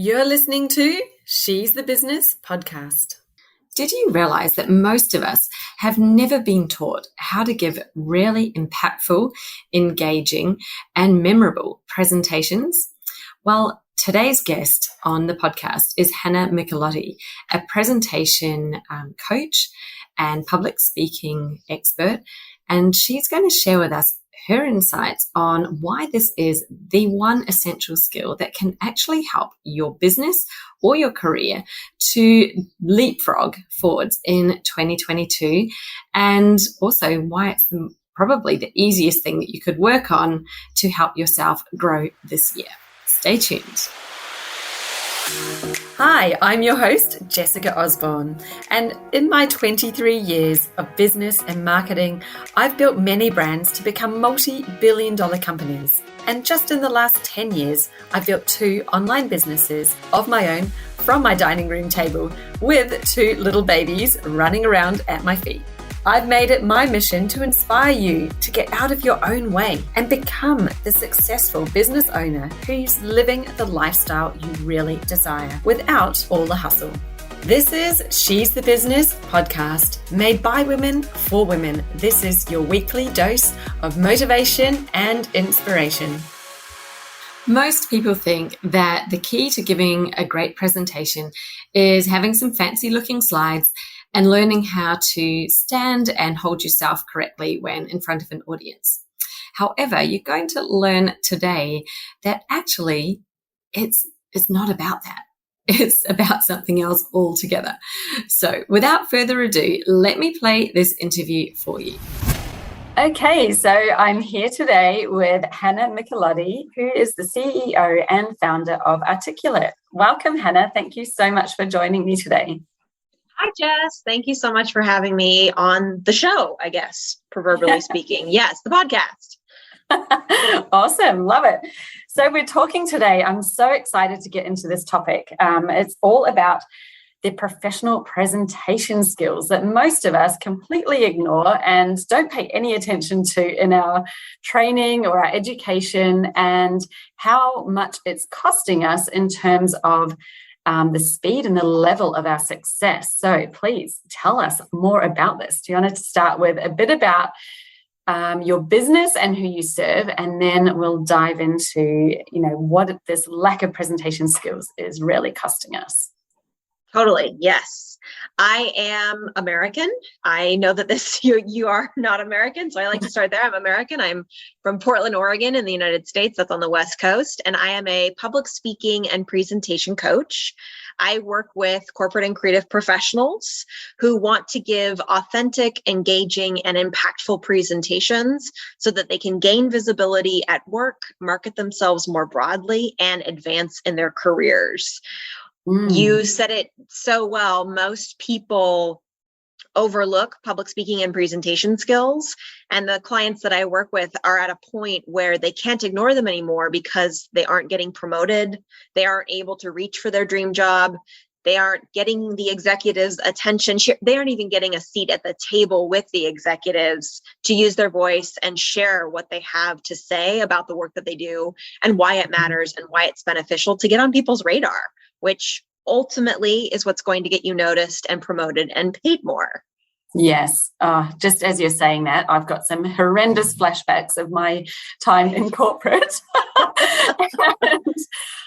You're listening to She's the Business podcast. Did you realize that most of us have never been taught how to give really impactful, engaging, and memorable presentations? Well, today's guest on the podcast is Hannah Michelotti, a presentation coach and public speaking expert, and she's going to share with us her insights on why this is the one essential skill that can actually help your business or your career to leapfrog forwards in 2022, and also why it's probably the easiest thing that you could work on to help yourself grow this year. Stay tuned. Hi, I'm your host, Jessica Osborne, and in my 23 years of business and marketing, I've built many brands to become multi-billion-dollar companies. And just in the last 10 years, I've built 2 online businesses of my own from my dining room table with 2 little babies running around at my feet. I've made it my mission to inspire you to get out of your own way and become the successful business owner who's living the lifestyle you really desire without all the hustle. This is She's the Business podcast, made by women for women. This is your weekly dose of motivation and inspiration. Most people think that the key to giving a great presentation is having some fancy looking slides and learning how to stand and hold yourself correctly when in front of an audience. However, you're going to learn today that actually it's not about that. It's about something else altogether. So without further ado, let me play this interview for you. Okay, so I'm here today with Hannah Michelotti, who is the CEO and founder of Articulate. Welcome, Hannah. Thank you so much for joining me today. Hi, Jess. Thank you so much for having me on the show, I guess, proverbially speaking. Yes, the podcast. Awesome. Love it. So we're talking today. I'm so excited to get into this topic. It's all about the professional presentation skills that most of us completely ignore and don't pay any attention to in our training or our education, and how much it's costing us in terms of the speed and the level of our success. So please tell us more about this. Do you want to start with a bit about your business and who you serve, and then we'll dive into, what this lack of presentation skills is really costing us? Totally. Yes. I am American. I know that you are not American, so I like to start there. I'm American. I'm from Portland, Oregon in the United States. That's on the West Coast. And I am a public speaking and presentation coach. I work with corporate and creative professionals who want to give authentic, engaging, and impactful presentations so that they can gain visibility at work, market themselves more broadly, and advance in their careers. You said it so well. Most people overlook public speaking and presentation skills, and the clients that I work with are at a point where they can't ignore them anymore because they aren't getting promoted. They aren't able to reach for their dream job. They aren't getting the executives' attention. They aren't even getting a seat at the table with the executives to use their voice and share what they have to say about the work that they do and why it matters and why it's beneficial to get on people's radar, which ultimately is what's going to get you noticed and promoted and paid more. Yes. Just as you're saying that, I've got some horrendous flashbacks of my time in corporate. And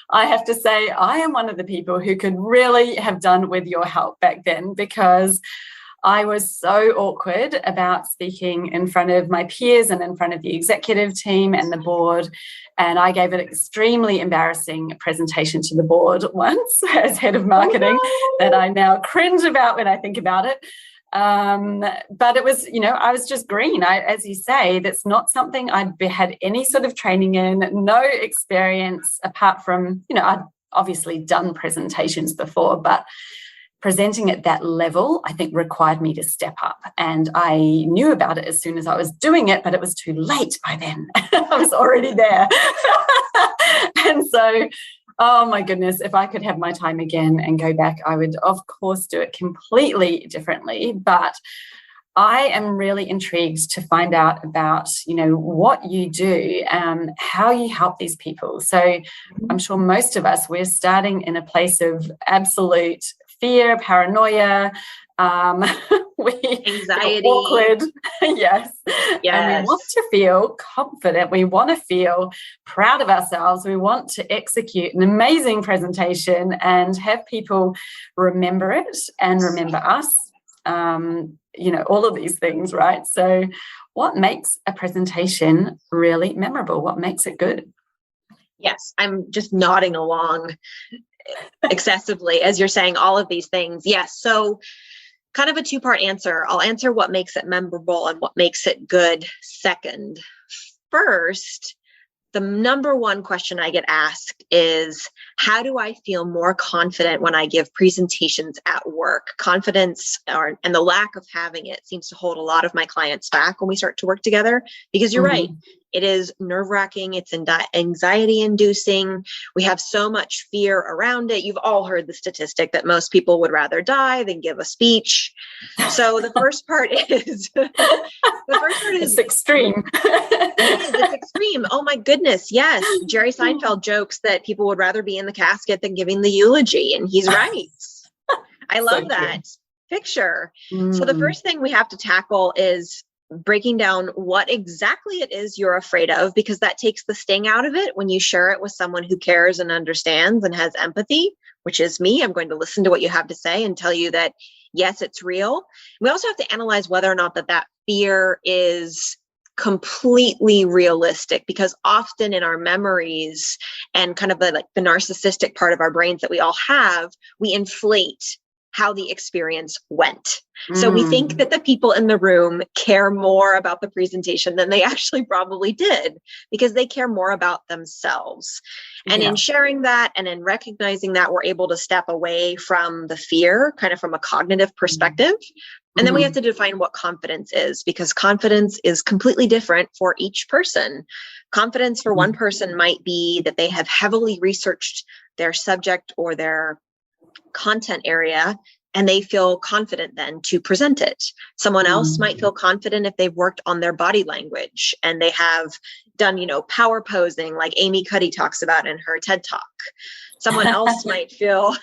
I have to say, I am one of the people who could really have done with your help back then, because I was so awkward about speaking in front of my peers and in front of the executive team and the board. And I gave an extremely embarrassing presentation to the board once as head of marketing that I now cringe about when I think about it. But it was, I was just green. As you say, that's not something I'd had any sort of training in, no experience apart from, I'd obviously done presentations before, but presenting at that level, I think, required me to step up. And I knew about it as soon as I was doing it, but it was too late by then. I was already there. And so, oh my goodness, if I could have my time again and go back, I would, of course, do it completely differently. But I am really intrigued to find out about, what you do, how you help these people. So I'm sure most of us, we're starting in a place of absolute fear, paranoia, Anxiety. feel awkward. Yes. Yes. And we want to feel confident. We want to feel proud of ourselves. We want to execute an amazing presentation and have people remember it and remember us. All of these things, right? So what makes a presentation really memorable? What makes it good? Yes, I'm just nodding along excessively as you're saying all of these things. Yes. So kind of a two-part answer. I'll answer what makes it memorable and what makes it good second. First, the number one question I get asked is, how do I feel more confident when I give presentations at work? Confidence and the lack of having it seems to hold a lot of my clients back when we start to work together, because you're right. It is nerve-wracking. It's anxiety-inducing. We have so much fear around it. You've all heard the statistic that most people would rather die than give a speech. So the first part is it's extreme. It's extreme. Oh my goodness. Yes. Jerry Seinfeld jokes that people would rather be in the casket than giving the eulogy. And he's right. I love that picture. So the first thing we have to tackle is breaking down what exactly it is you're afraid of, because that takes the sting out of it when you share it with someone who cares and understands and has empathy, which is me. I'm going to listen to what you have to say and tell you that, yes, it's real. We also have to analyze whether or not that fear is completely realistic, because often in our memories and kind of the narcissistic part of our brains that we all have, we inflate how the experience went. So we think that the people in the room care more about the presentation than they actually probably did, because they care more about themselves. And in sharing that and in recognizing that, we're able to step away from the fear, kind of from a cognitive perspective. And then we have to define what confidence is, because confidence is completely different for each person. Confidence for one person might be that they have heavily researched their subject or their content area, and they feel confident then to present it. Someone else might feel confident if they've worked on their body language and they have done, power posing like Amy Cuddy talks about in her TED Talk. Someone else might feel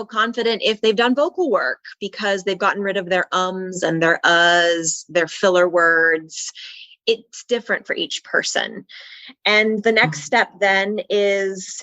confident if they've done vocal work, because they've gotten rid of their ums and their uhs, their filler words. It's different for each person. And the next step then is,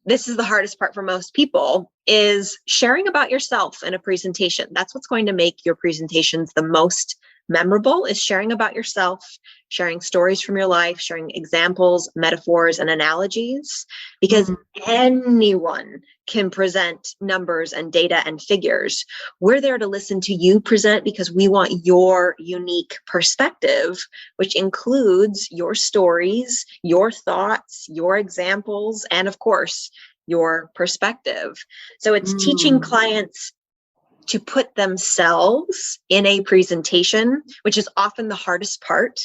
this is the hardest part for most people, is sharing about yourself in a presentation. That's what's going to make your presentations the most memorable, is sharing about yourself, sharing stories from your life, sharing examples, metaphors, and analogies, because anyone can present numbers and data and figures. We're there to listen to you present because we want your unique perspective, which includes your stories, your thoughts, your examples, and of course, your perspective. So it's teaching clients to put themselves in a presentation, which is often the hardest part,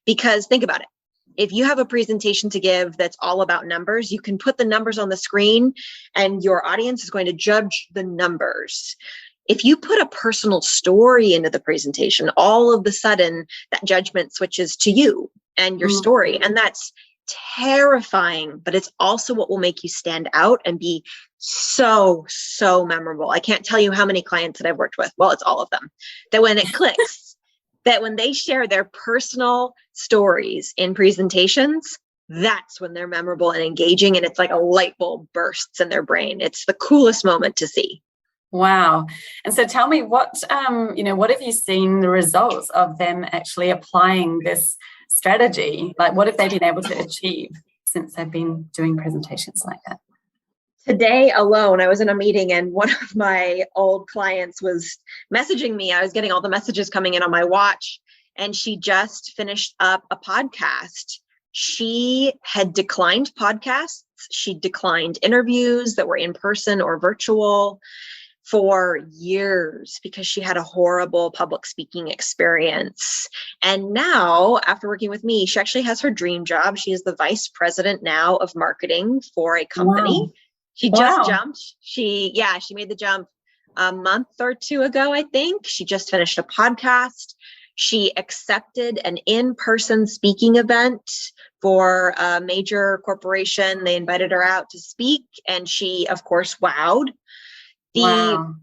because think about it. If you have a presentation to give that's all about numbers, you can put the numbers on the screen and your audience is going to judge the numbers. If you put a personal story into the presentation, all of a sudden that judgment switches to you and your story. And that's terrifying, but it's also what will make you stand out and be so memorable. I can't tell you how many clients that I've worked with. Well, it's all of them. That when it clicks, that when they share their personal stories in presentations, that's when they're memorable and engaging. And it's like a light bulb bursts in their brain. It's the coolest moment to see. Wow. And so tell me what have you seen the results of them actually applying this strategy? Like, what have they been able to achieve since they've been doing presentations like that? Today alone, I was in a meeting and one of my old clients was messaging me. I was getting all the messages coming in on my watch, and she just finished up a podcast. She had declined podcasts. She declined interviews that were in person or virtual for years because she had a horrible public speaking experience. And now, after working with me, she actually has her dream job. She is the vice president now of marketing for a company. Wow. She just jumped. She made the jump a month or two ago, I think. She just finished a podcast. She accepted an in-person speaking event for a major corporation. They invited her out to speak, and she, of course, wowed. Wow.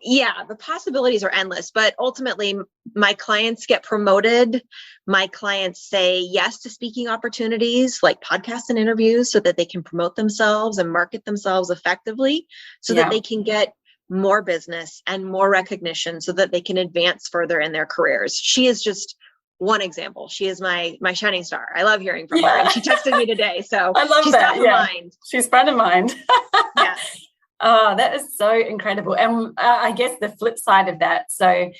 The possibilities are endless, but ultimately my clients get promoted. My clients say yes to speaking opportunities like podcasts and interviews so that they can promote themselves and market themselves effectively so that they can get more business and more recognition so that they can advance further in their careers. She is just one example. She is my shining star. I love hearing from her, and she texted me today. So I love she's that. top of mind. She's front of mind. Yeah. Oh, that is so incredible. And I guess the flip side of that, so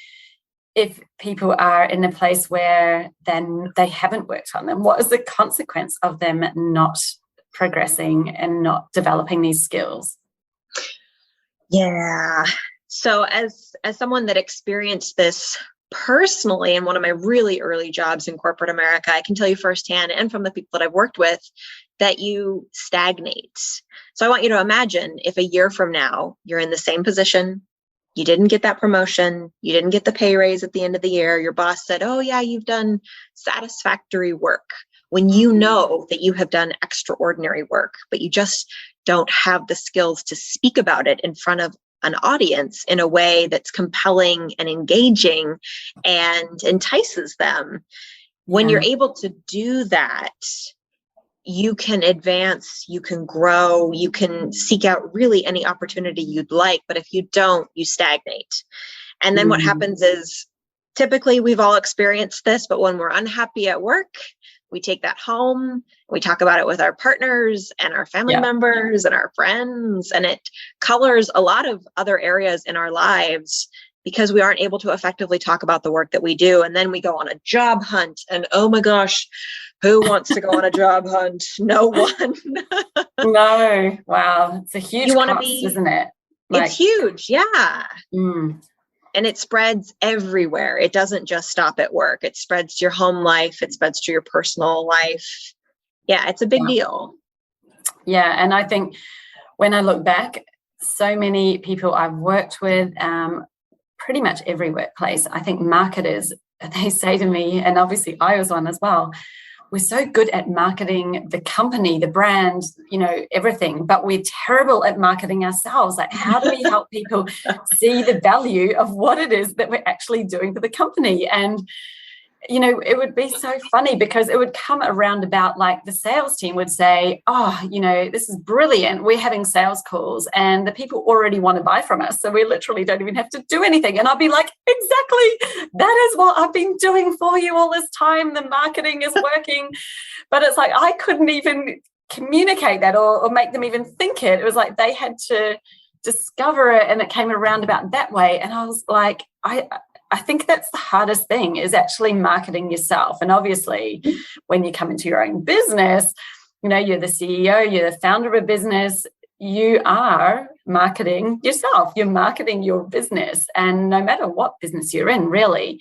if people are in a place where then they haven't worked on them, what is the consequence of them not progressing and not developing these skills? Yeah. So as someone that experienced this personally in one of my really early jobs in corporate America, I can tell you firsthand and from the people that I've worked with that you stagnate. So I want you to imagine if a year from now, you're in the same position, you didn't get that promotion, you didn't get the pay raise at the end of the year, your boss said, oh yeah, you've done satisfactory work, when you know that you have done extraordinary work, but you just don't have the skills to speak about it in front of an audience in a way that's compelling and engaging and entices them. When you're able to do that, you can advance, you can grow, you can seek out really any opportunity you'd like. But if you don't, you stagnate. And then what happens is, typically we've all experienced this, but when we're unhappy at work, we take that home, we talk about it with our partners and our family members and our friends, and it colors a lot of other areas in our lives because we aren't able to effectively talk about the work that we do. And then we go on a job hunt, and oh my gosh, who wants to go on a job hunt? No one. No. Wow. It's a huge cost, isn't it? It's huge. Yeah. Mm. And it spreads everywhere. It doesn't just stop at work. It spreads to your home life. It spreads to your personal life. Yeah, it's a big deal. Yeah. And I think when I look back, so many people I've worked with, pretty much every workplace, I think marketers, they say to me, and obviously I was one as well, we're so good at marketing the company, the brand, everything, but we're terrible at marketing ourselves. Like, how do we help people see the value of what it is that we're actually doing for the company? And, it would be so funny because it would come around about like the sales team would say, oh, this is brilliant. We're having sales calls and the people already want to buy from us. So we literally don't even have to do anything. And I'll be like, exactly. That is what I've been doing for you all this time. The marketing is working. But it's like, I couldn't even communicate that or make them even think it. It was like they had to discover it, and it came around about that way. And I was like, I think that's the hardest thing, is actually marketing yourself. And obviously, when you come into your own business, you're the CEO, you're the founder of a business, you are marketing yourself, you're marketing your business. And no matter what business you're in, really,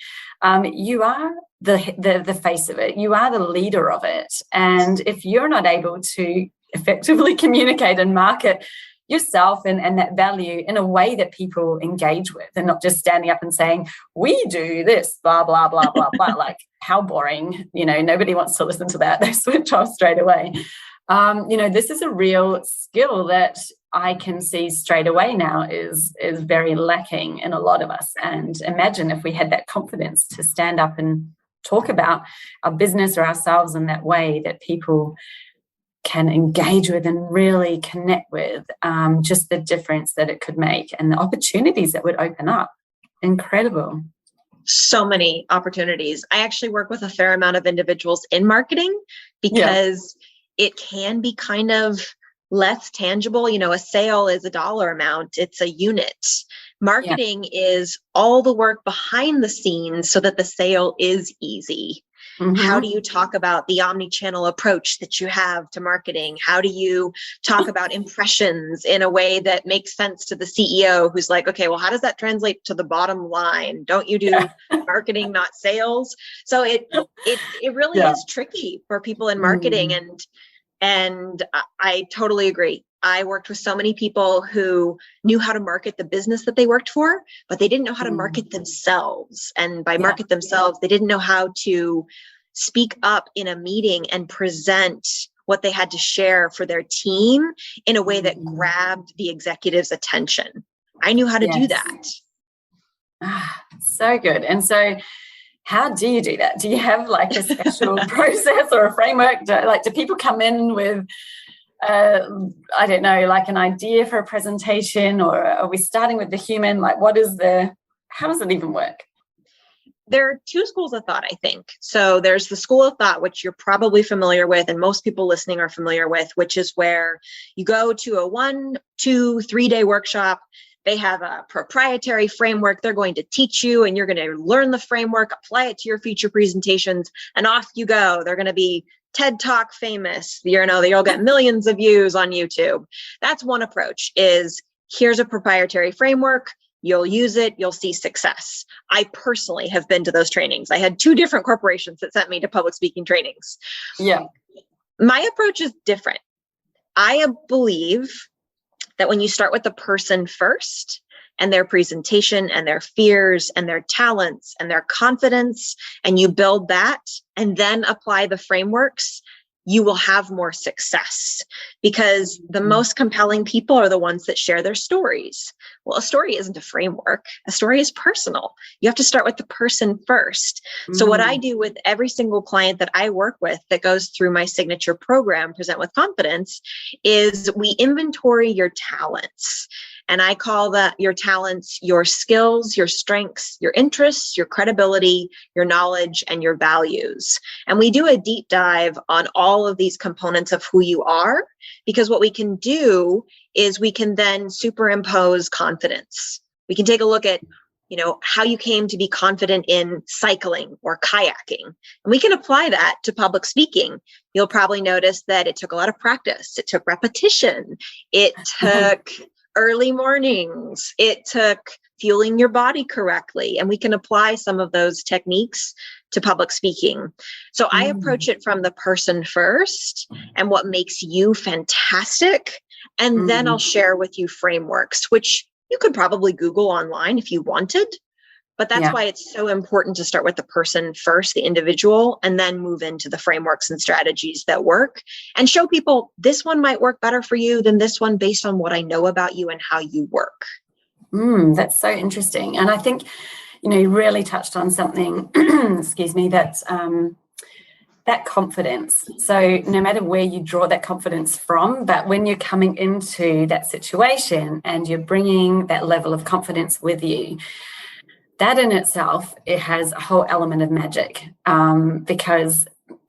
you are the face of it. You are the leader of it. And if you're not able to effectively communicate and market yourself and that value in a way that people engage with, and not just standing up and saying, we do this, blah, blah, blah, blah, blah, like how boring, nobody wants to listen to that. They switch off straight away. This is a real skill that I can see straight away now is very lacking in a lot of us. And imagine if we had that confidence to stand up and talk about our business or ourselves in that way that people can engage with and really connect with, just the difference that it could make and the opportunities that would open up. Incredible. So many opportunities. I actually work with a fair amount of individuals in marketing because it can be kind of less tangible. A sale is a dollar amount. It's a unit. Marketing is all the work behind the scenes so that the sale is easy. Mm-hmm. How do you talk about the omni-channel approach that you have to marketing? How do you talk about impressions in a way that makes sense to the CEO who's like, okay, well, how does that translate to the bottom line? Don't you do marketing, not sales? So it really is tricky for people in marketing. And I totally agree. I worked with so many people who knew how to market the business that they worked for, but they didn't know how to market themselves. And by market themselves, they didn't know how to speak up in a meeting and present what they had to share for their team in a way that grabbed the executive's attention. I knew how to do that. So good. And so how do you do that? Do you have like a special process or a framework? Do people come in with, I don't know, like an idea for a presentation, or are we starting with the human? Like how does it even work? There are two schools of thought, I think. So there's the school of thought, which you're probably familiar with, and most people listening are familiar with, which is where you go to a 1, 2, 3 day workshop. They have a proprietary framework they're going to teach you, and you're going to learn the framework, apply it to your future presentations, and off you go. They're going to be TED Talk famous. They'll get millions of views on YouTube. That's one approach, is here's a proprietary framework. You'll use it. You'll see success. I personally have been to those trainings. I had 2 different corporations that sent me to public speaking trainings. Yeah. My approach is different. I believe that when you start with the person first, and their presentation and their fears and their talents and their confidence, and you build that and then apply the frameworks, you will have more success, because the most compelling people are the ones that share their stories. Well, a story isn't a framework. A story is personal. You have to start with the person first. So what I do with every single client that I work with that goes through my signature program, Present with Confidence, is we inventory your talents. And I call that your talents, your skills, your strengths, your interests, your credibility, your knowledge, and your values. And we do a deep dive on all of these components of who you are, because what we can do is we can then superimpose confidence. We can take a look at, how you came to be confident in cycling or kayaking. And we can apply that to public speaking. You'll probably notice that it took a lot of practice. It took repetition. It took early mornings. It took fueling your body correctly. And we can apply some of those techniques to public speaking. So I approach it from the person first and what makes you fantastic. And then I'll share with you frameworks, which you could probably Google online if you wanted. But that's why it's so important to start with the person first, the individual, and then move into the frameworks and strategies that work, and show people this one might work better for you than this one based on what I know about you and how you work. That's so interesting. And I think, you really touched on something, excuse me, that's that confidence. So no matter where you draw that confidence from, but when you're coming into that situation and you're bringing that level of confidence with you, that in itself, it has a whole element of magic, because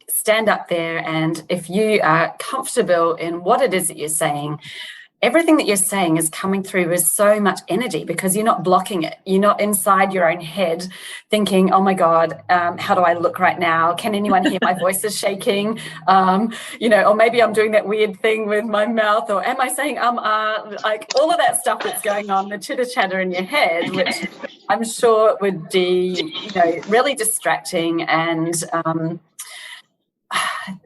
stand up there, and if you are comfortable in what it is that you're saying, everything that you're saying is coming through with so much energy, because you're not blocking it. You're not inside your own head thinking, oh my God, how do I look right now? Can anyone hear my voice is shaking? Or maybe I'm doing that weird thing with my mouth, or am I saying, like all of that stuff that's going on, the chitter chatter in your head, which I'm sure would be, really distracting, and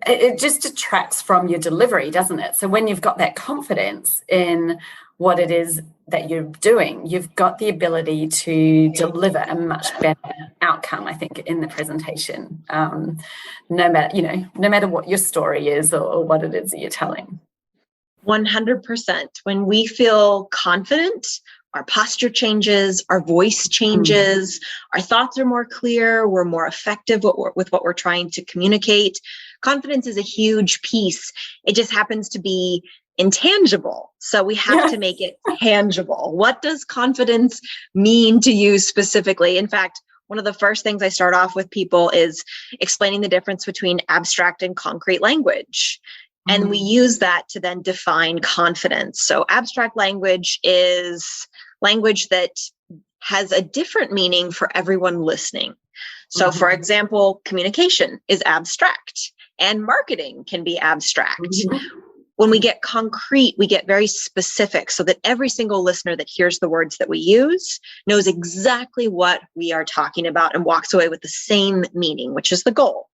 it just detracts from your delivery, doesn't it? So when you've got that confidence in what it is that you're doing, you've got the ability to deliver a much better outcome, I think, in the presentation, no matter what your story is or what it is that you're telling. 100%. When we feel confident, our posture changes, our voice changes, our thoughts are more clear, we're more effective with what we're trying to communicate. Confidence is a huge piece. It just happens to be intangible. So we have to make it tangible. What does confidence mean to you specifically? In fact, one of the first things I start off with people is explaining the difference between abstract and concrete language. And we use that to then define confidence. So abstract language is language that has a different meaning for everyone listening. So for example, communication is abstract, and marketing can be abstract. When we get concrete, we get very specific, so that every single listener that hears the words that we use knows exactly what we are talking about and walks away with the same meaning, which is the goal.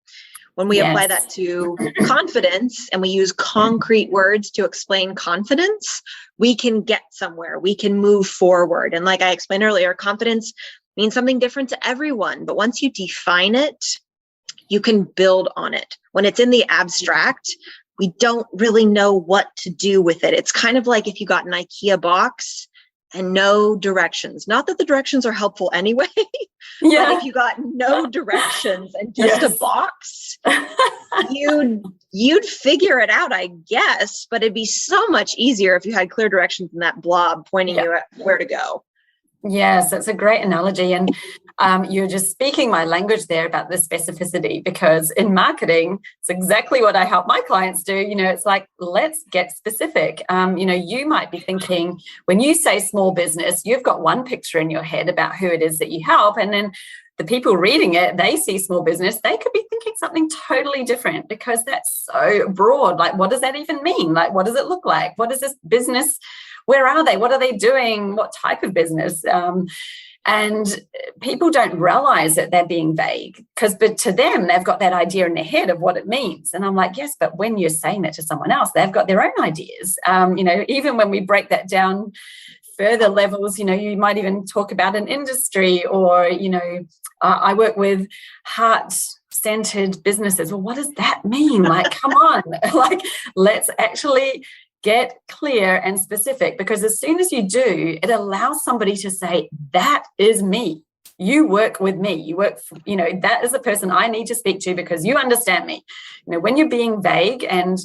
When we apply Yes. that to confidence and we use concrete words to explain confidence, we can get somewhere. We can move forward. And like I explained earlier, confidence means something different to everyone. But once you define it, you can build on it. When it's in the abstract, we don't really know what to do with it. It's kind of like if you got an IKEA box and no directions. Not that the directions are helpful anyway, Yeah. but if you got no directions and just Yes. a box, you'd figure it out, I guess, but it'd be so much easier if you had clear directions in that blob pointing you at where to go. Yes, it's a great analogy. And you're just speaking my language there about the specificity, because in marketing, it's exactly what I help my clients do. It's like, let's get specific. You might be thinking, when you say small business, you've got one picture in your head about who it is that you help. And then the people reading it, they see small business, they could be thinking something totally different, because that's so broad. Like, what does that even mean? Like, what does it look like? What is this business? Where are they? What are they doing? What type of business? And people don't realize that they're being vague, but to them, they've got that idea in their head of what it means. And I'm like, yes, but when you're saying that to someone else, they've got their own ideas. Even when we break that down further levels, you might even talk about an industry, or, I work with heart-centered businesses. Well, what does that mean? Like, come on, like, let's actually get clear and specific, because as soon as you do, it allows somebody to say, that is me. You work with me. You work, that is the person I need to speak to because you understand me. When you're being vague, and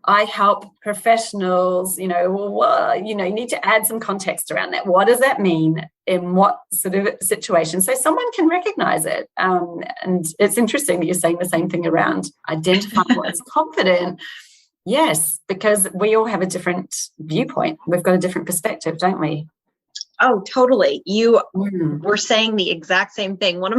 I help professionals, you need to add some context around that. What does that mean in what sort of situation? So someone can recognize it. And it's interesting that you're saying the same thing around identifying what is confident. Yes, because we all have a different viewpoint. We've got a different perspective, don't we? Oh, totally. You were saying the exact same thing. One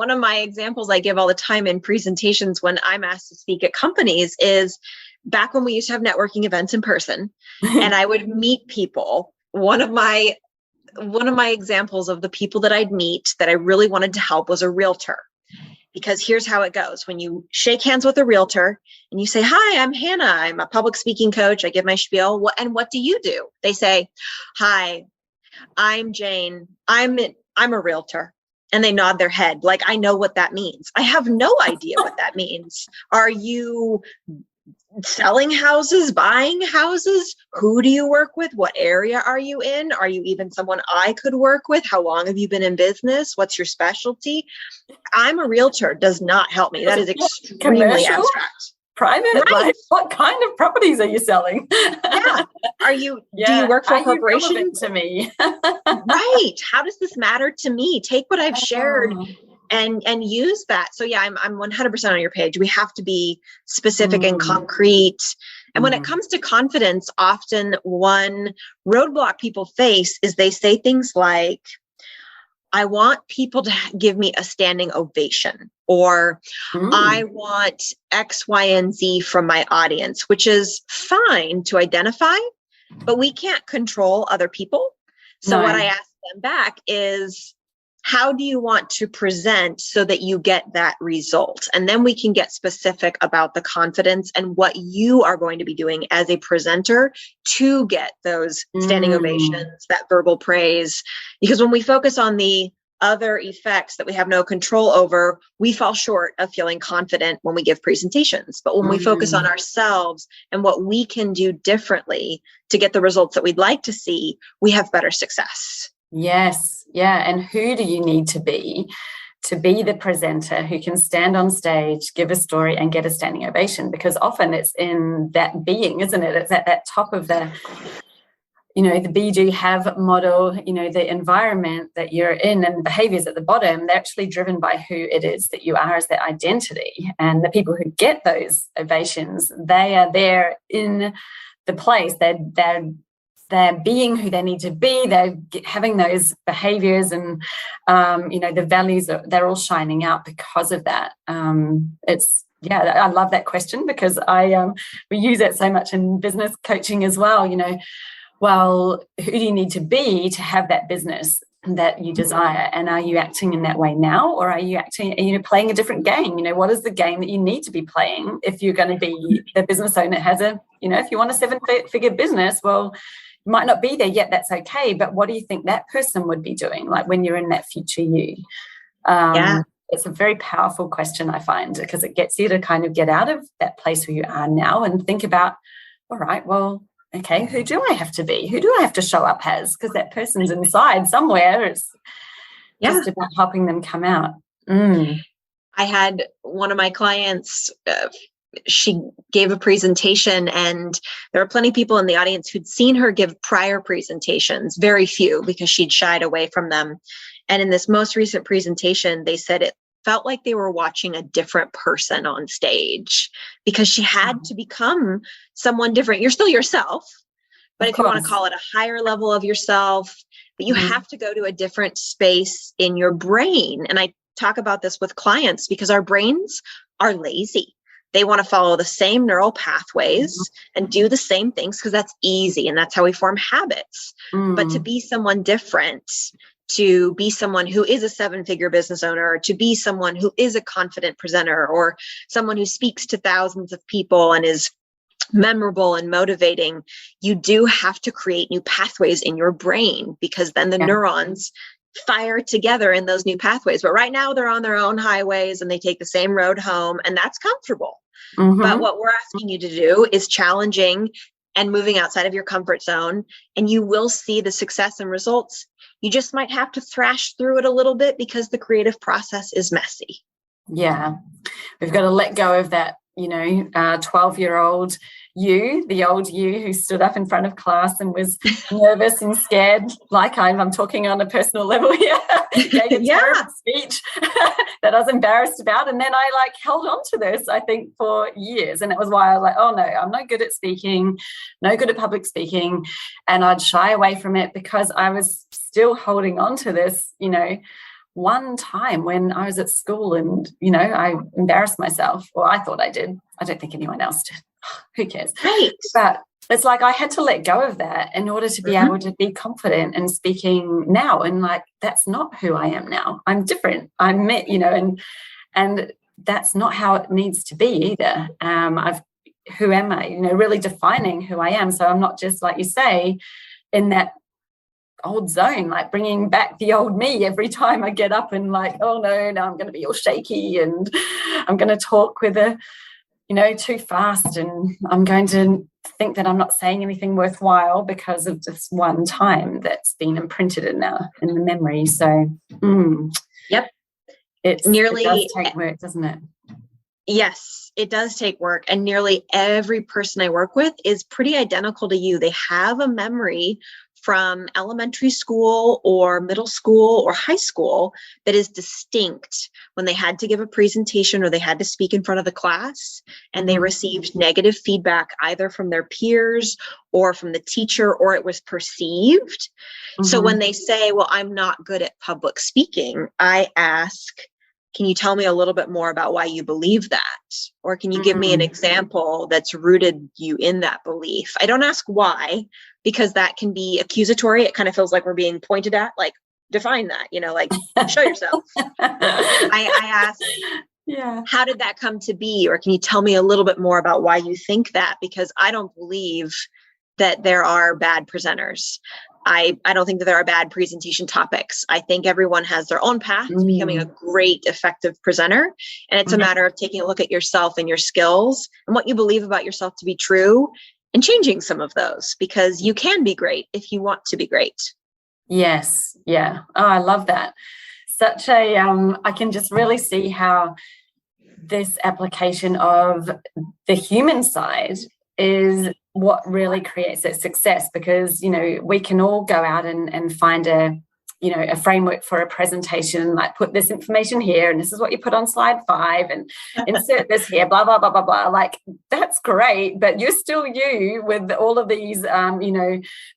of my examples I give all the time in presentations when I'm asked to speak at companies is back when we used to have networking events in person and I would meet people. One of my examples of the people that I'd meet that I really wanted to help was a realtor. Because here's how it goes. When you shake hands with a realtor and you say, hi, I'm Hannah. I'm a public speaking coach. I give my spiel. What do you do? They say, hi, I'm Jane. I'm a realtor. And they nod their head like, I know what that means. I have no idea what that means. Are you selling houses, buying houses? Who do you work with? What area are you in? Are you even someone I could work with? How long have you been in business? What's your specialty? I'm a realtor does not help me. That is extremely abstract. Private? Right. Like, what kind of properties are you selling? Yeah. Do you work for a corporation? To me. Right. How does this matter to me? Take what I've shared and use that. So yeah, I'm 100% on your page. We have to be specific and concrete. And when it comes to confidence, often one roadblock people face is they say things like, I want people to give me a standing ovation, or I want X, Y, and Z from my audience, which is fine to identify, but we can't control other people. So what I ask them back is, how do you want to present so that you get that result? And then we can get specific about the confidence and what you are going to be doing as a presenter to get those standing ovations, that verbal praise. Because when we focus on the other effects that we have no control over, we fall short of feeling confident when we give presentations. But when we focus on ourselves and what we can do differently to get the results that we'd like to see, we have better success. Yes. Yeah. And who do you need to be the presenter who can stand on stage, give a story and get a standing ovation? Because often it's in that being, isn't it? It's at that top of the be, do, have model, the environment that you're in, and behaviors at the bottom, they're actually driven by who it is that you are as that identity. And the people who get those ovations, they are there in the place. They're being who they need to be. They're having those behaviors and, the values, they're all shining out because of that. I love that question, because we use it so much in business coaching as well. Well, who do you need to be to have that business? that you desire? And are you acting in that way now, or are you playing a different game? What is the game that you need to be playing if you're going to be the business owner that has if you want a 7-figure business, well, you might not be there yet, that's okay, but what do you think that person would be doing, like when you're in that future you? It's a very powerful question, I find, because it gets you to kind of get out of that place where you are now and think about, all right, well, okay, who do I have to be? Who do I have to show up as? Because that person's inside somewhere. It's just about helping them come out. I had one of my clients, she gave a presentation, and there were plenty of people in the audience who'd seen her give prior presentations, very few, because she'd shied away from them. And in this most recent presentation, they said it felt like they were watching a different person on stage, because she had to become someone different. You're still yourself, but if you want to call it a higher level of yourself, but you have to go to a different space in your brain. And I talk about this with clients because our brains are lazy. They want to follow the same neural pathways and do the same things because that's easy, and that's how we form habits. But to be someone different, to be someone who is a 7-figure business owner, or to be someone who is a confident presenter, or someone who speaks to thousands of people and is memorable and motivating, you do have to create new pathways in your brain, because then the neurons fire together in those new pathways. But right now they're on their own highways and they take the same road home, and that's comfortable. But what we're asking you to do is challenging and moving outside of your comfort zone, and you will see the success and results. You just might have to thrash through it a little bit because the creative process is messy. Yeah. We've got to let go of that, 12-year-old you, the old you who stood up in front of class and was nervous and scared, like I'm talking on a personal level here, gave a terrible speech that I was embarrassed about. And then I held on to this, I think, for years. And it was why I was like, oh no, I'm no good at speaking, no good at public speaking. And I'd shy away from it because I was still holding on to this, one time when I was at school and, I embarrassed myself, or I thought I did. I don't think anyone else did. Who cares? Right. But it's like I had to let go of that in order to be able to be confident in speaking now. And that's not who I am now. I'm different. I'm and that's not how it needs to be either. Who am I? Really defining who I am. So I'm not just, like you say, in that old zone, bringing back the old me every time I get up and oh no, now I'm going to be all shaky and I'm going to talk with too fast, and I'm going to think that I'm not saying anything worthwhile because of this one time that's been imprinted in the memory. So it does take work, doesn't it? Yes, it does take work. And nearly every person I work with is pretty identical to you. They have a memory from elementary school or middle school or high school that is distinct when they had to give a presentation or they had to speak in front of the class and they received negative feedback either from their peers or from the teacher, or it was perceived. So when they say, well, I'm not good at public speaking, I ask, can you tell me a little bit more about why you believe that? Or can you give me an example that's rooted you in that belief? I don't ask why, because that can be accusatory. It kind of feels like we're being pointed at, define that, show yourself. I ask, how did that come to be? Or can you tell me a little bit more about why you think that? Because I don't believe that there are bad presenters. I don't think that there are bad presentation topics. I think everyone has their own path to becoming a great, effective presenter. And it's a matter of taking a look at yourself and your skills and what you believe about yourself to be true and changing some of those, because you can be great if you want to be great. Yes. Yeah. Oh, I love that. Such a, I can just really see how this application of the human side is what really creates that success, because we can all go out and find a framework for a presentation, put this information here and this is what you put on slide 5 and insert this here, blah blah blah blah blah. That's great, but you're still you with all of these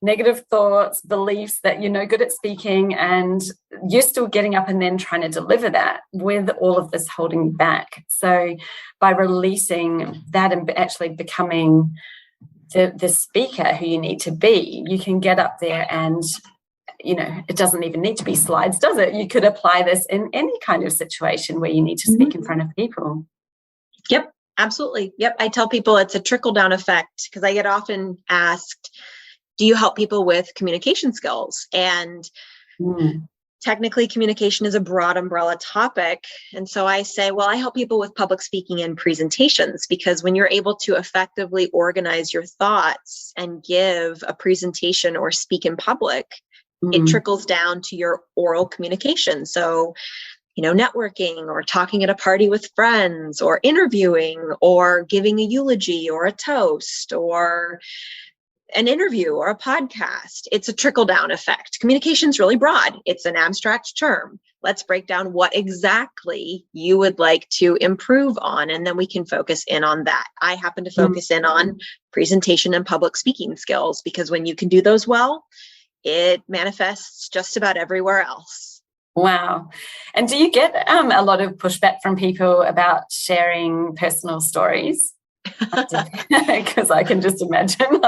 negative thoughts, beliefs that you're no good at speaking, and you're still getting up and then trying to deliver that with all of this holding you back. So by releasing that and actually becoming the speaker who you need to be, you can get up there and it doesn't even need to be slides, does it? You could apply this in any kind of situation where you need to speak in front of people. Yep, absolutely. Yep. I tell people it's a trickle-down effect, because I get often asked, do you help people with communication skills? And technically, communication is a broad umbrella topic. And so I say, well, I help people with public speaking and presentations, because when you're able to effectively organize your thoughts and give a presentation or speak in public, it trickles down to your oral communication. So, networking or talking at a party with friends or interviewing or giving a eulogy or a toast or an interview or a podcast. It's a trickle-down effect. Communication is really broad. It's an abstract term. Let's break down what exactly you would like to improve on, and then we can focus in on that. I happen to focus in on presentation and public speaking skills, because when you can do those well, it manifests just about everywhere else. Wow. And do you get a lot of pushback from people about sharing personal stories? Because I can just imagine,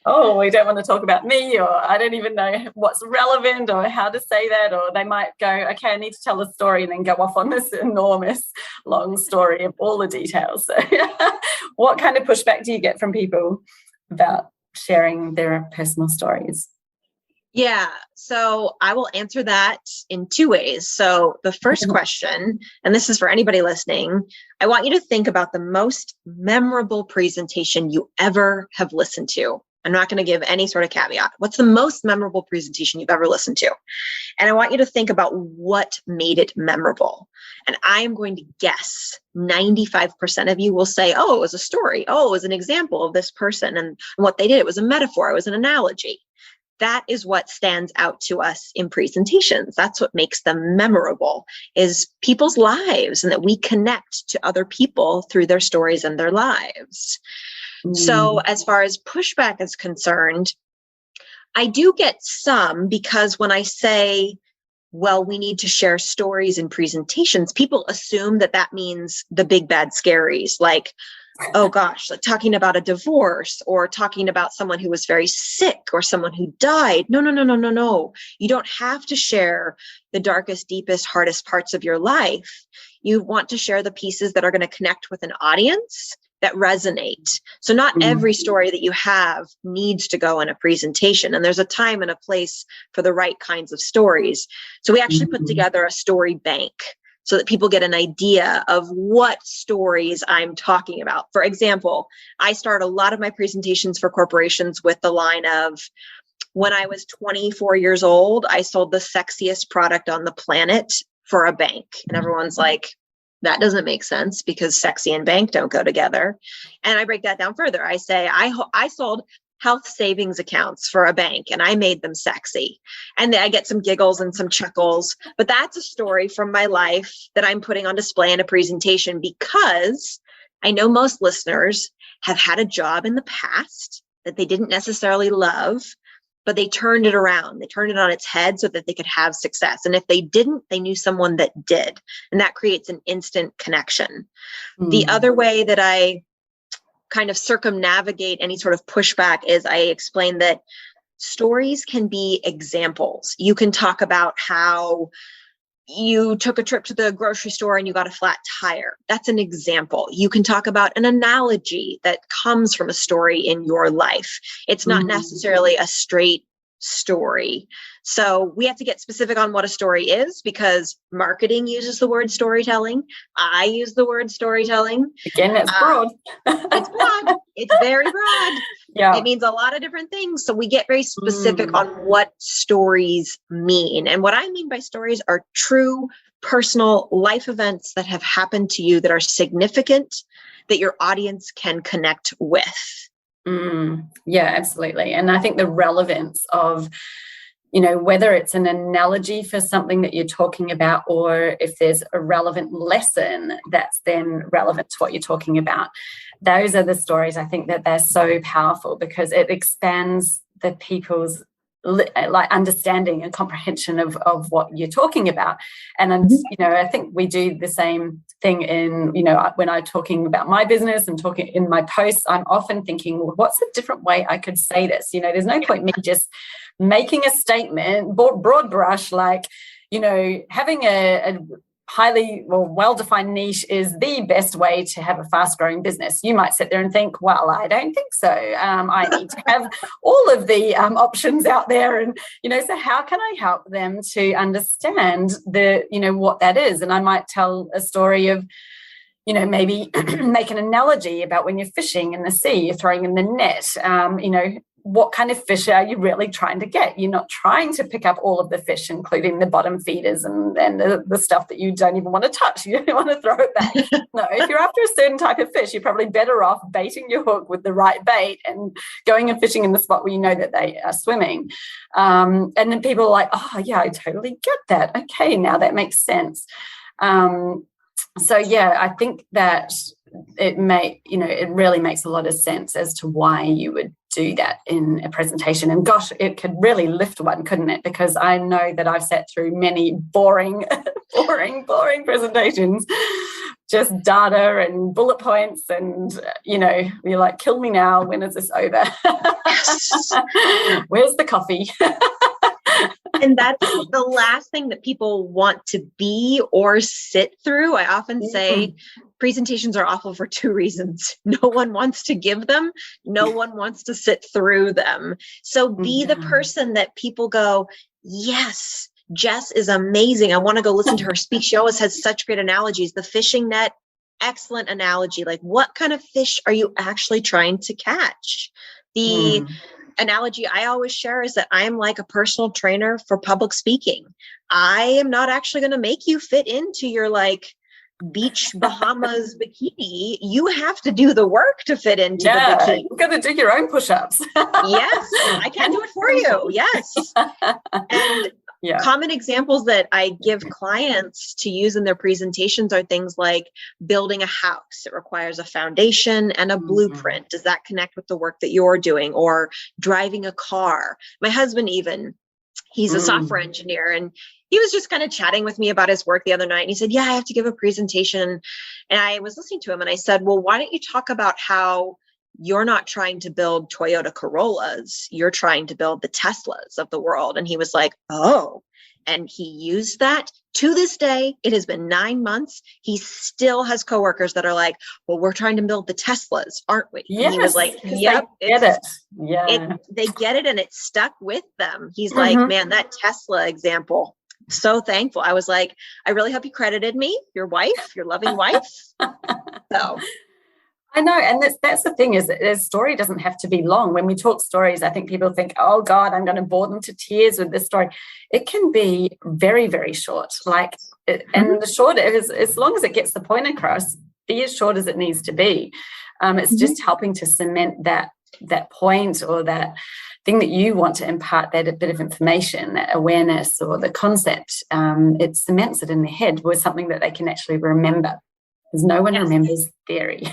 oh, we don't want to talk about me, or I don't even know what's relevant or how to say that, or they might go, okay, I need to tell a story, and then go off on this enormous long story of all the details. So what kind of pushback do you get from people about sharing their personal stories? Yeah, so I will answer that in two ways. So the first question, and this is for anybody listening, I want you to think about the most memorable presentation you ever have listened to. I'm not going to give any sort of caveat. What's the most memorable presentation you've ever listened to? And I want you to think about what made it memorable. And I am going to guess 95% of you will say, oh, it was a story. Oh, it was an example of this person and what they did. It was a metaphor. It was an analogy. That is what stands out to us in presentations. That's what makes them memorable, is people's lives, and that we connect to other people through their stories and their lives. So as far as pushback is concerned, I do get some, because when I say, well, we need to share stories in presentations, people assume that that means the big bad scaries, like, oh gosh, like talking about a divorce or talking about someone who was very sick or someone who died. No. You don't have to share the darkest, deepest, hardest parts of your life. You want to share the pieces that are going to connect with an audience, that resonate. So not every story that you have needs to go in a presentation, and there's a time and a place for the right kinds of stories. So we actually put together a story bank, so that people get an idea of what stories I'm talking about. For example, I start a lot of my presentations for corporations with the line of, when I was 24 years old, I sold the sexiest product on the planet for a bank. And everyone's like, that doesn't make sense, because sexy and bank don't go together. And I break that down further. I say, I sold health savings accounts for a bank, and I made them sexy. And I get some giggles and some chuckles, but that's a story from my life that I'm putting on display in a presentation, because I know most listeners have had a job in the past that they didn't necessarily love, but they turned it around. They turned it on its head so that they could have success. And if they didn't, they knew someone that did. And that creates an instant connection. The other way that I kind of circumnavigate any sort of pushback is I explain that stories can be examples. You can talk about how you took a trip to the grocery store and you got a flat tire. That's an example. You can talk about an analogy that comes from a story in your life. It's not necessarily a straight story. So we have to get specific on what a story is, because marketing uses the word storytelling. I use the word storytelling. Again, it's broad. It's broad. It's very broad. Yeah. It means a lot of different things. So we get very specific on what stories mean. And what I mean by stories are true personal life events that have happened to you that are significant, that your audience can connect with. Yeah, absolutely. And I think the relevance of, whether it's an analogy for something that you're talking about, or if there's a relevant lesson that's then relevant to what you're talking about, those are the stories I think that they're so powerful, because it expands the people's like understanding and comprehension of what you're talking about. And I think we do the same thing in, when I'm talking about my business and talking in my posts, I'm often thinking, well, what's a different way I could say this? There's no point me just making a statement, broad brush, like, having a highly well-defined niche is the best way to have a fast-growing business. You might sit there and think, well, I don't think so. I need to have all of the options out there. And, so how can I help them to understand what that is? And I might tell a story of, maybe make an analogy about when you're fishing in the sea, you're throwing in the net, what kind of fish are you really trying to get? You're not trying to pick up all of the fish, including the bottom feeders and the stuff that you don't even want to touch. You don't want to throw it back. No, if you're after a certain type of fish, you're probably better off baiting your hook with the right bait and going and fishing in the spot where you know that they are swimming. And then people are like, oh, yeah, I totally get that. Okay, now that makes sense. So, yeah, I think that it really makes a lot of sense as to why you would do that in a presentation. And gosh, it could really lift one, couldn't it? Because I know that I've sat through many boring presentations, just data and bullet points, and you're like, kill me now, when is this over? Where's the coffee? And that's the last thing that people want to be or sit through. I often say presentations are awful for two reasons. No one wants to give them. No one wants to sit through them. So be the person that people go, yes, Jess is amazing. I want to go listen to her speak. She always has such great analogies. The fishing net, excellent analogy. Like, what kind of fish are you actually trying to catch? The analogy I always share is that I am like a personal trainer for public speaking. I am not actually going to make you fit into your beach Bahamas bikini. You have to do the work to fit into the bikini. You've got to do your own push-ups. Yes, I can do it for you. Yes. And common examples that I give clients to use in their presentations are things like building a house. It requires a foundation and a blueprint. Does that connect with the work that you're doing? Or driving a car. My husband he's a software engineer, and he was just kind of chatting with me about his work the other night. And he said, yeah, I have to give a presentation. And I was listening to him and I said, well, why don't you talk about how you're not trying to build Toyota Corollas, you're trying to build the Teslas of the world. And he was like, oh, and he used that. To this day, it has been 9 months. He still has coworkers that are like, well, we're trying to build the Teslas, aren't we? Yes, and he was like, yep, get it. Yeah. They get it, and it stuck with them. He's like, man, that Tesla example, so thankful. I was like, I really hope you credited me, your wife, your loving wife. So I know. And that's the thing, is that the story doesn't have to be long. When we talk stories, I think people think, oh God, I'm going to bore them to tears with this story. It can be very, very short. And the short is, as long as it gets the point across, be as short as it needs to be. It's just helping to cement that point, or that thing that you want to impart, that a bit of information, that awareness, or the concept. It cements it in their head with something that they can actually remember. Because no one remembers theory.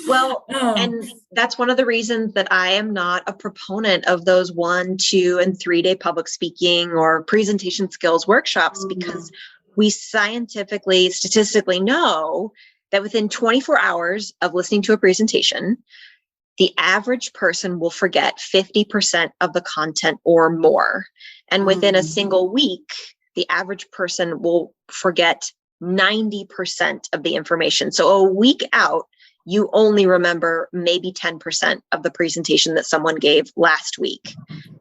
Well, and that's one of the reasons that I am not a proponent of those 1, 2, and 3 day public speaking or presentation skills workshops, because we scientifically, statistically know that within 24 hours of listening to a presentation, the average person will forget 50% of the content or more. And within a single week, the average person will forget 90% of the information. So a week out, you only remember maybe 10% of the presentation that someone gave last week.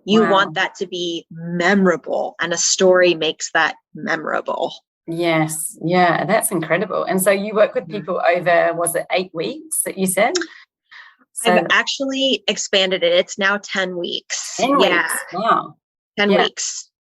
You want that to be memorable, and a story makes that memorable. Yes. Yeah, that's incredible. And so you work with people over, was it 8 weeks that you said? So I've actually expanded it. It's now 10 weeks. 10 weeks. Wow. 10 weeks.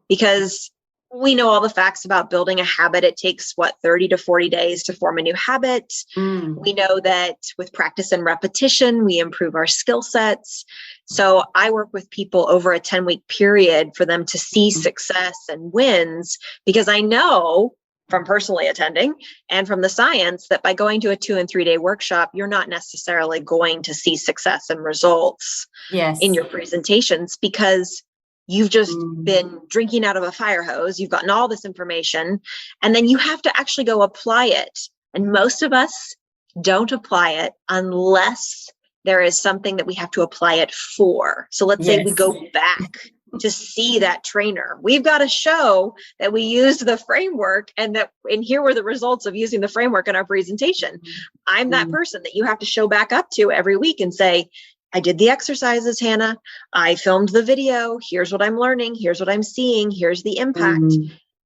Because we know all the facts about building a habit. It takes 30 to 40 days to form a new habit. We know that with practice and repetition, we improve our skill sets. So I work with people over a 10-week period for them to see success and wins, because I know from personally attending and from the science that by going to a 2 and 3 day workshop, you're not necessarily going to see success and results in your presentations because you've just been drinking out of a fire hose. You've gotten all this information and then you have to actually go apply it. And most of us don't apply it unless there is something that we have to apply it for. So let's say we go back to see that trainer. We've got to show that we used the framework and here were the results of using the framework in our presentation. I'm that person that you have to show back up to every week and say, I did the exercises, Hannah. I filmed the video. Here's what I'm learning. Here's what I'm seeing. Here's the impact.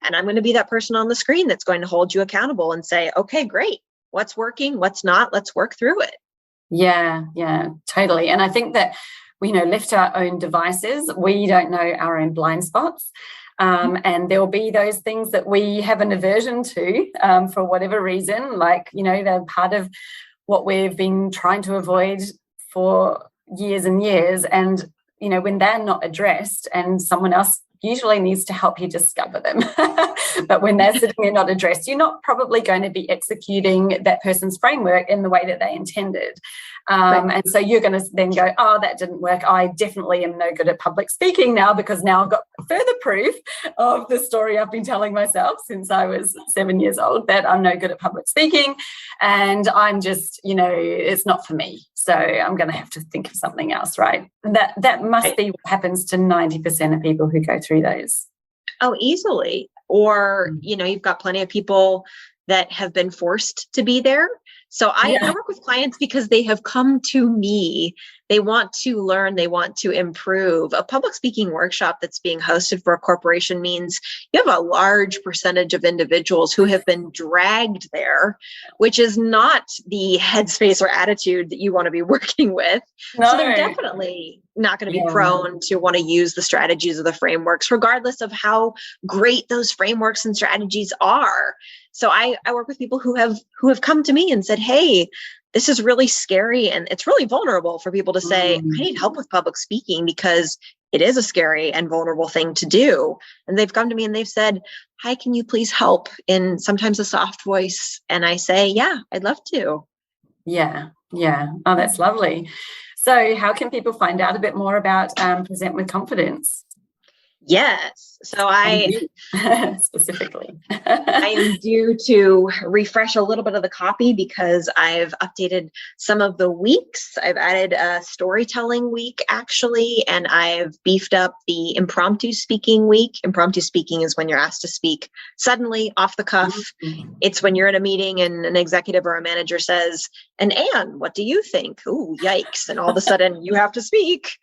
And I'm going to be that person on the screen that's going to hold you accountable and say, okay, great. What's working? What's not? Let's work through it. Yeah, totally. And I think that we lift our own devices. We don't know our own blind spots. And there'll be those things that we have an aversion to for whatever reason, like, they're part of what we've been trying to avoid for years and years. And, when they're not addressed and someone else usually needs to help you discover them. But when they're sitting there not addressed, you're not probably going to be executing that person's framework in the way that they intended. And so you're going to then go, oh, that didn't work. I definitely am no good at public speaking now because now I've got further proof of the story I've been telling myself since I was 7 years old that I'm no good at public speaking. And I'm just, it's not for me. So I'm going to have to think of something else, right? That must be what happens to 90% of people who go through those. Oh, easily. Or, you've got plenty of people that have been forced to be there. So I work with clients because they have come to me. They want to learn. They want to improve. A public speaking workshop that's being hosted for a corporation means you have a large percentage of individuals who have been dragged there, which is not the headspace or attitude that you want to be working with. No. So they're definitely not going to be prone to want to use the strategies of the frameworks, regardless of how great those frameworks and strategies are. So I work with people who have come to me and said, hey, this is really scary. And it's really vulnerable for people to say, I need help with public speaking because it is a scary and vulnerable thing to do. And they've come to me and they've said, hi, can you please help in sometimes a soft voice? And I say, yeah, I'd love to. Yeah. Oh, that's lovely. So how can people find out a bit more about Present with Confidence? Yes. So specifically, I am due to refresh a little bit of the copy because I've updated some of the weeks. I've added a storytelling week, actually, and I've beefed up the impromptu speaking week. Impromptu speaking is when you're asked to speak suddenly off the cuff. It's when you're in a meeting and an executive or a manager says, and Anne, what do you think? Ooh, yikes. And all of a sudden you have to speak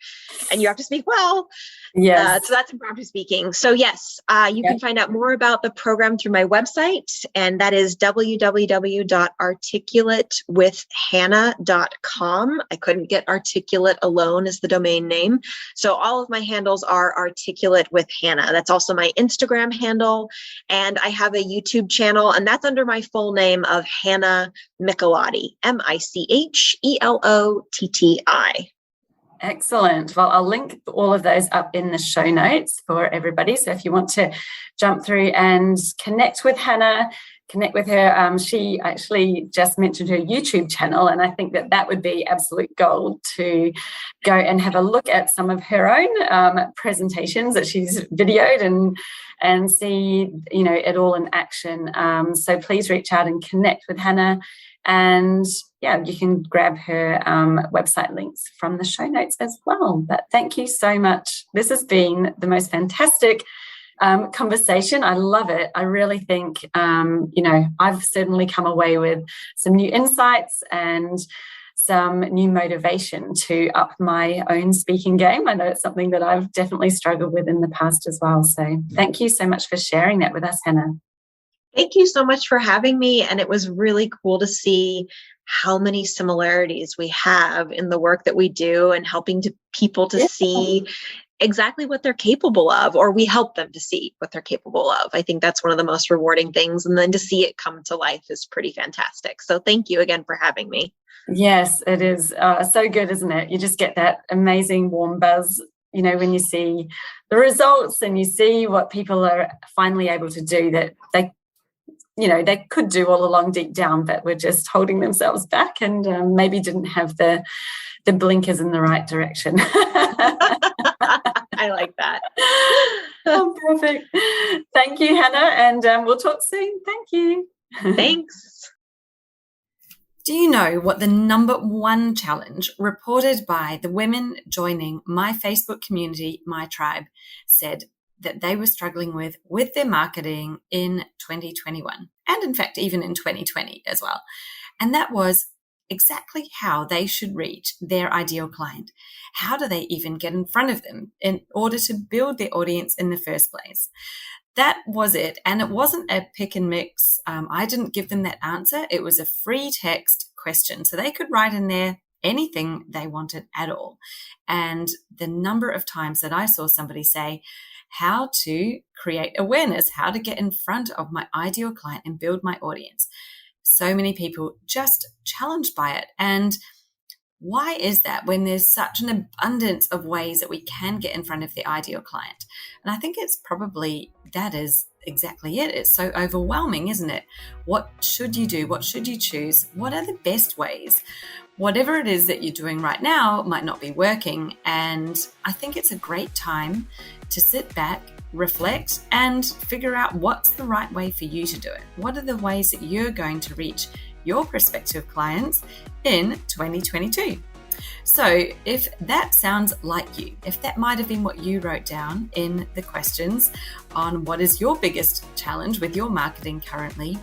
and you have to speak well. Yes. So that's impromptu speaking. So yes, you can find out more about the program through my website, and that is www.articulatewithhannah.com. I couldn't get articulate alone as the domain name. So all of my handles are Articulate with Hannah. That's also my Instagram handle. And I have a YouTube channel, and that's under my full name of Hannah Michelotti, Michelotti. Excellent. Well, I'll link all of those up in the show notes for everybody. So if you want to jump through and connect with Hannah, connect with her, she actually just mentioned her YouTube channel, and I think that would be absolute gold to go and have a look at some of her own presentations that she's videoed and see, it all in action. So please reach out and connect with Hannah. And you can grab her website links from the show notes as well. But thank you so much. This has been the most fantastic conversation. I love it. I really think, I've certainly come away with some new insights and some new motivation to up my own speaking game. I know it's something that I've definitely struggled with in the past as well. So thank you so much for sharing that with us, Hannah. Thank you so much for having me. And it was really cool to see how many similarities we have in the work that we do and helping people to see exactly what they're capable of, or we help them to see what they're capable of. I think that's one of the most rewarding things. And then to see it come to life is pretty fantastic. So thank you again for having me. Yes, it is so good, isn't it? You just get that amazing warm buzz, when you see the results and you see what people are finally able to do, that they they could do all along deep down, but were just holding themselves back and maybe didn't have the blinkers in the right direction. I like that. Oh, perfect. Thank you, Hannah, and we'll talk soon. Thank you. Thanks. Do you know what the number one challenge reported by the women joining my Facebook community, My Tribe, said that they were struggling with their marketing in 2021, and in fact, even in 2020 as well? And that was exactly how they should reach their ideal client. How do they even get in front of them in order to build their audience in the first place? That was it. And it wasn't a pick and mix. I didn't give them that answer. It was a free text question. So they could write in there anything they wanted at all. And the number of times that I saw somebody say, how to create awareness, how to get in front of my ideal client and build my audience. So many people just challenged by it. And why is that when there's such an abundance of ways that we can get in front of the ideal client? And I think it's probably that is exactly it. It's so overwhelming, isn't it? What should you do? What should you choose? What are the best ways? Whatever it is that you're doing right now might not be working. And I think it's a great time to sit back, reflect, and figure out what's the right way for you to do it. What are the ways that you're going to reach your prospective clients in 2022? So if that sounds like you, if that might have been what you wrote down in the questions on what is your biggest challenge with your marketing currently,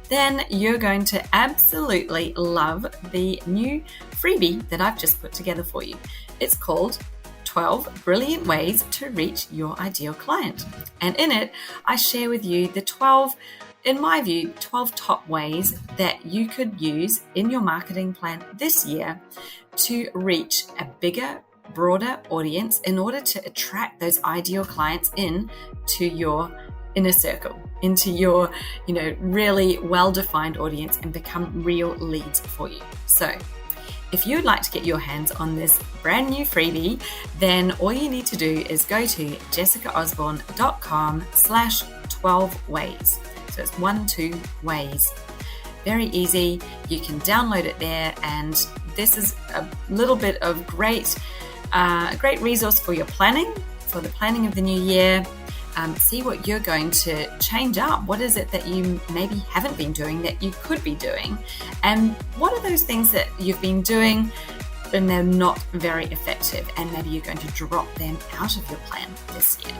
then you're going to absolutely love the new freebie that I've just put together for you. It's called 12 Brilliant Ways to Reach Your Ideal Client. And in it, I share with you the 12, in my view, 12 top ways that you could use in your marketing plan this year to reach a bigger, broader audience in order to attract those ideal clients in to your inner circle, into your, really well-defined audience and become real leads for you. So if you'd like to get your hands on this brand new freebie, then all you need to do is go to jessicaosborne.com/12 ways. So it's 12 ways. Very easy. You can download it there, and this is a little bit of great resource for your planning, for the planning of the new year. See what you're going to change up. What is it that you maybe haven't been doing that you could be doing? And what are those things that you've been doing and they're not very effective, and maybe you're going to drop them out of your plan this year?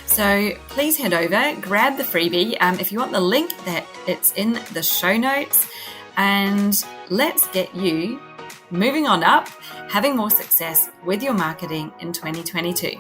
So please head over, grab the freebie. If you want the link, that it's in the show notes, and let's get you moving on up, having more success with your marketing in 2022.